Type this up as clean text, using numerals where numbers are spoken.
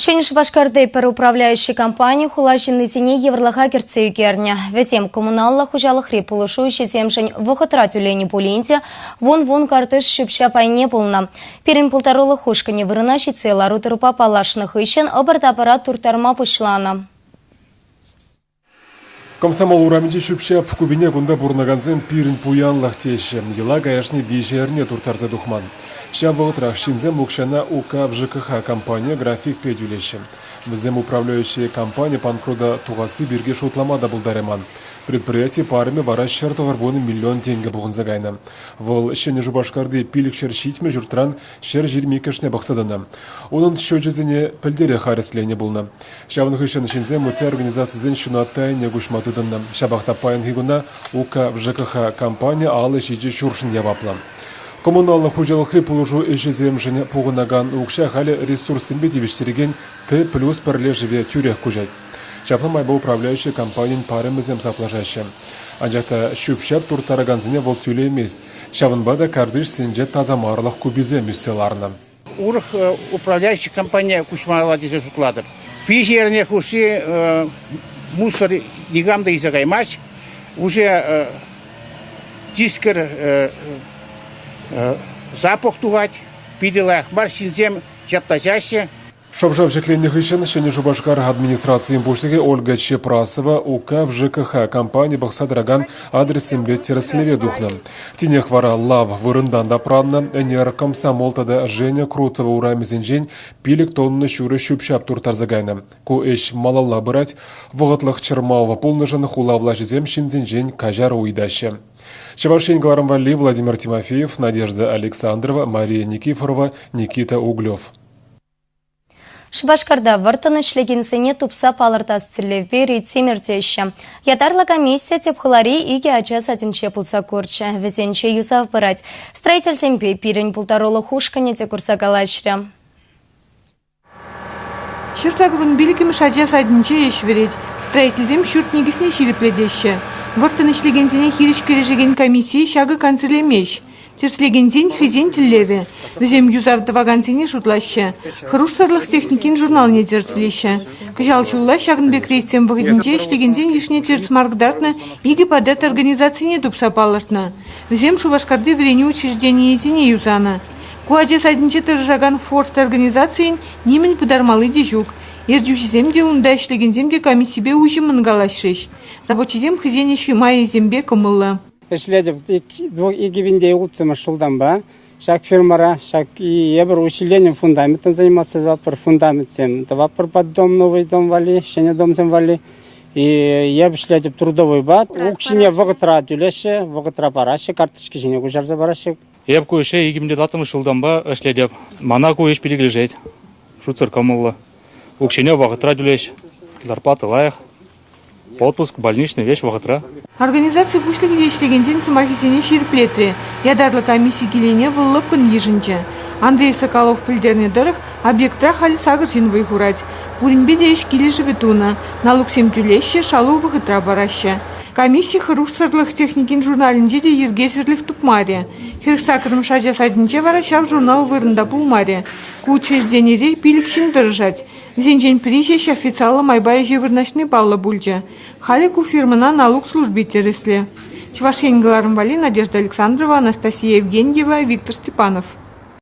Чөнеш башкарды per управляющей компании хулашины зене еврлаха керцеюгерне. Везем коммуналла хужалых репулышу земшень вахатра тюлени пулинте, вон картыш шупща пайне полна. Перин полторолы хушкане вырынаши целару трупа палашных ищен, обертапарат туртарма пушлана. Комсомол урамиде шупща в кубине гунда бурнаганзен пирин пуян лахтеше. Дела гаяшни бижерне туртарза духман. Шабоватрах шинзем букшана УК в ЖКХ компания график педюлещем. Везем управляющая компания панкрода тугасы бирге шутламада булдареман. Предприятие парами вараш шартоварбоны миллион тенге бугунзагайна. Вол шенежу башкарды пилик шершитме журтран шер жирмикешне бақсадана. Onun шөжезіне пілдері хареслене булна. Шавных ишен шинзем муте организациясен шунаттай негушматыдынна. Шабахта паян хигуна УК в ЖКХ компания алы шиджи шуршын явапла. Коммуналлы хужалықы пулужу ешеземшіне пуғынаган ұқша халі ресурсын бетевештереген Т плюс пірле живе тюрех кужать. Чаплымайба управляющая компаниян парымызем саплажаще. Анжақта шөпшап туртараганзіне вол тюле емес. Шавынбада кардыш сенже тазамарлық кубизе мүсселарына. Урых управляющая компания кушмарала десе шутладыр. Пижерне хуши мусор нигамда изагаймаш. Уже дискер запах тугать, пидела ахмар синзем жаптазяще. Шабжав жекленных ищен шенежу башкар администрации импуштиги Ольга Чепрасова УК в ЖКХ компании Бахсадраган адресен беттерслеве духна. Тинех вара лав вырындан да правна, энер комсомолтада Женя Крутова урамезенжень пилик тонны шуры шупшап туртарзагайна. Ку эш малалла бырать, вғытлық чырмауға полныжаны хулавла жезем шинзенжень кажар уйдаще. Шеваршенгаларам вали Владимир Тимофеев, Надежда Александрова, Мария Никифорова, Никита Углев. Шбашкарда вартаны шлегенсене тупса палыртас цилевбе рейтсемертеща. Ятарла комиссия тепхлари иге ача сатинче пулса корча. Везенче юсав бырать. Строитель семпе пирень пултаролы хушкане те курса галачря. Шуртагрун биликим шаджа садинче ешвереть. Строитель зем шурт негесне ширипледеще. Вартаны шлегенсене хириш кережеген комиссии шага канцелемеш. Терслегензень хизень тиллеве. Зем юзав даваганзине шутлаще. Хруштарлых техникин журнал не терслище. Кжал шулла шагнбек рейсем вагидинче шлегензень лишне терсмаркдартна иги падет организации тупса палартна. Зем шубашкарды врени учреждение зине юзана. Куаде садинче тержаган форст организации нимен подармалы дежук. Ердюшизем де унда шлегензем де комиссибе ужимын галашреш. Рабочизем хизень шимай зембе кымылла. Следов игивинде улцема шулдан ба, шак фирмара, шак и ебр усилением фундаментом заниматься, вапор фундаментом, вапор поддом, новый дом вали, шеня дом зем вали, и ебр следов трудовой бат, укшине вагатра дюлеше, вагатра параше, карточки жене гужар забараше. Еб куеше игивинде датым шулдан ба, следов мана куеш переглежет, шуцер камылла, укшине вагатра дюлеш, зарплата лаях. Отпуск, больничный, вещь вагатра. Организация пушлыги ешлегензен сумахисене ширплетре. Ядарлы комиссии келене выллыпкын ежінче. Андрей Соколов пілдерне дырық объектра хали сагыршин выхурать. Уринбеде еш келе живетуна. Налог семтюлеще шалу вагатра бараще. Комиссия хруштарлых техникин журналинде де ергесерлих тупмаре. Хирсакрым шажа садинче варашав журнал вырында пулмаре. К учрежденере пиликшин дыржать. Зенжен прижеш официалы майбай жевырнашны балла бульджа. Халику фирмана налог службе тересле. Чевашенгаларым вали Надежда Александрова, Анастасия Евгеньева, Виктор Степанов.